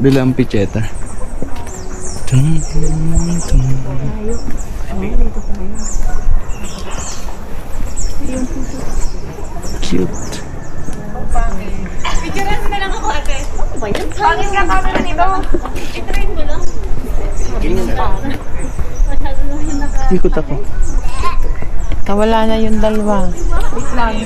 Bilang picheta. Tum, tum. Cute. Picturean mo na lang ako, ate. Ano ba yan? Pangit ka camera nito. I-try mo lang. Ikot ako. Kawala na yung dalawa. Wait lang.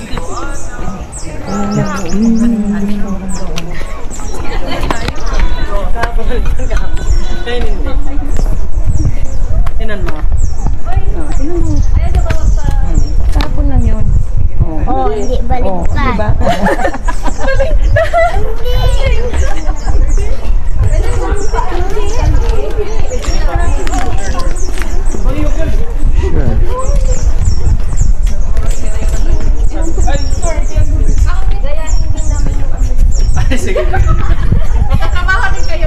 Tinan mo. Tapon lang yun. Oh, hindi baliktad. Diba? Ay, sige. Magkatrabaho din kayo.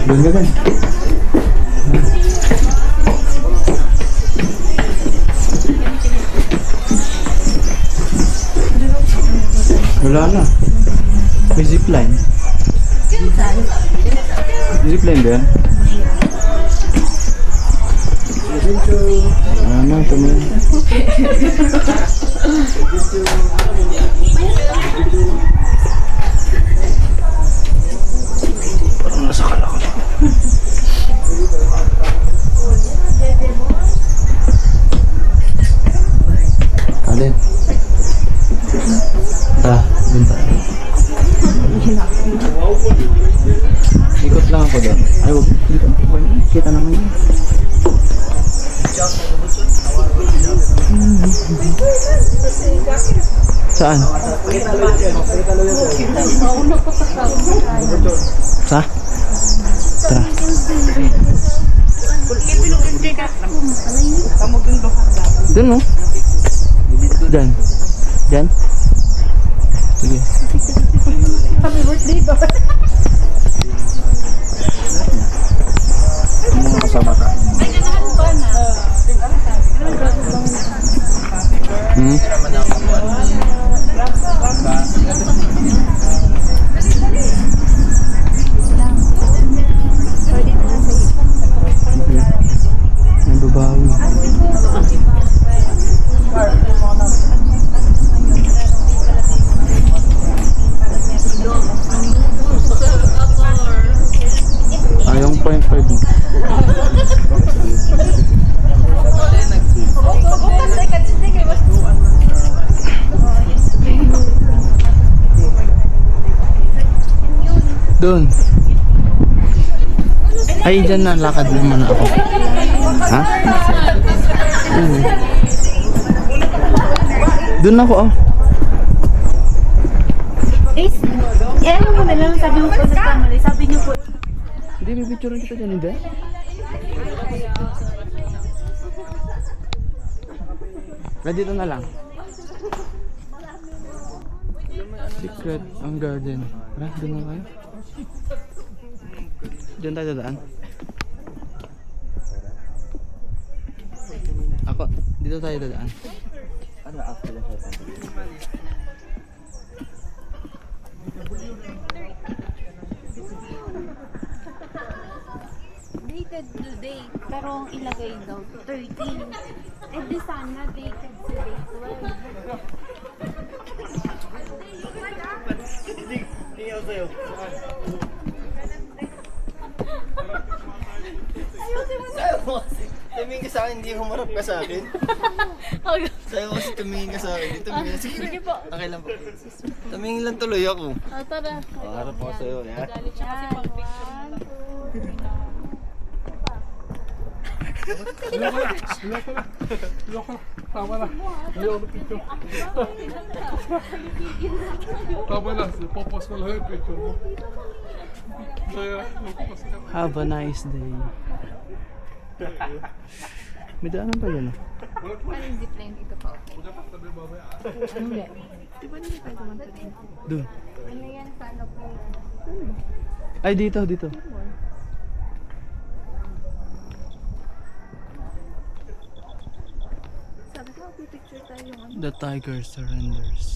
Doon ka ba? Wala na. May zipline. Zipline ba yan? Ano, ito mo. Parang nasa kalakal. Alin? Dun tayo. Ikot lang ako doon. Ay, wag. Dito. Kita naman yun. Saan? Sa? Tara. Doon mo. Diyan. Diyan. Sige. Happy birthday ba? Mga kasama ka. Hmm? Ang babawi. Ayong 0.5 mo. Doon. Ay, dyan na. Lakad naman ako. Ha? Doon ako, oh. Guys, ano mo na lang, sabi mo po sa family, sabi niyo po. Hindi, may picture kita dyan, hindi? Dito na lang. Secret ang garden. Tara, doon na kayo. Diyan tayo dadaan. Ako, dito tayo dadaan. Ano after the Dated today, pero ang ilagay daw 13. Eh di sana dated sa day 12. Hindi ako sa'yo. Tumingin ka sa akin, hindi humarap ka sa akin. Sa'yo kasi tumingin ka sa akin. Tumingin ka. Sige po. Okay lang po. Tumingin lang tuloy ako. Tara. Harap ako sa'yo. Yeah. Galit siya kasi pang picture. Tama na. Ayaw na picture. Tama na. Popost ko lang yung picture mo. Kaya, magpapas ka. Have a nice day. May daanan pa yan. Paano yung zipline dito pa? Ano yan? Di ba hindi tayo naman ito? Doon. Ano yan sa ano po? Ay, dito, dito. Sabi ko, picture tayo yung ano. The tiger surrenders.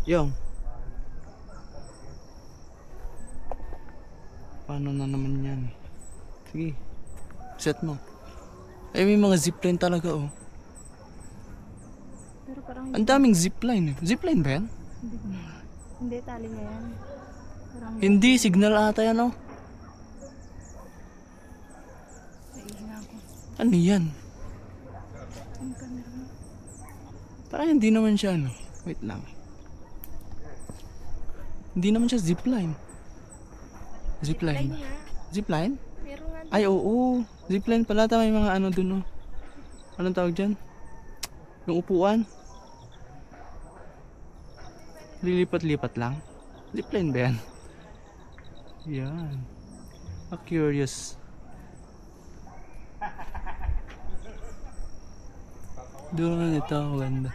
Yung. Paano na naman yan? Sige. Set mo. Ay, may mga zipline talaga, oh. Pero parang Ang daming zipline, eh. Zipline ba yan? hindi, tali na yan. Parang Hindi, signal ata yan, oh. Ano yan? Parang hindi naman siya, ano. Wait lang. Hindi naman siya zipline. Zipline. Zipline? meron nga. Ay, oo. Zipline pala. Tama yung mga ano dun, oh. Anong tawag dyan? Yung upuan. Lilipat-lipat lang. Zipline ba yan? Yan. Curious. Doon ito, ganda.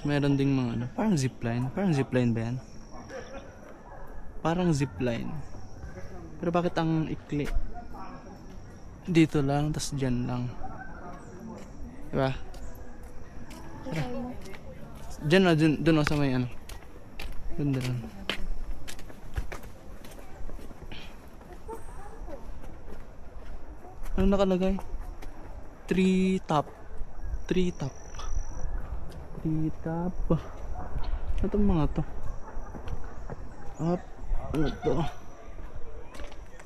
Meron ding mga ano, parang zipline. Parang zipline ba yan? Parang zipline. Pero bakit ang ikli? Dito lang, tas dyan lang. Diba? Dyan na, dun sa may ano. Ganda lang. Ano nakalagay? Tree top. Tree top. Tree top. Ano itong mga to? Up. Ano to?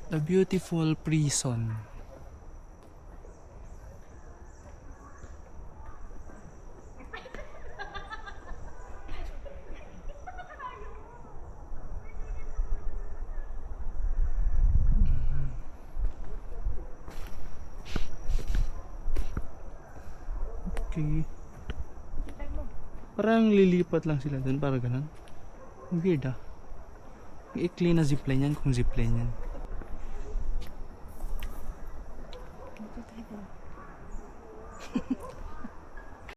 The Beautiful Prison. Okay. Parang lilipat lang sila dun, para ganun. Ang weird ah. Ang ikli na zipline yan kung zipline yan.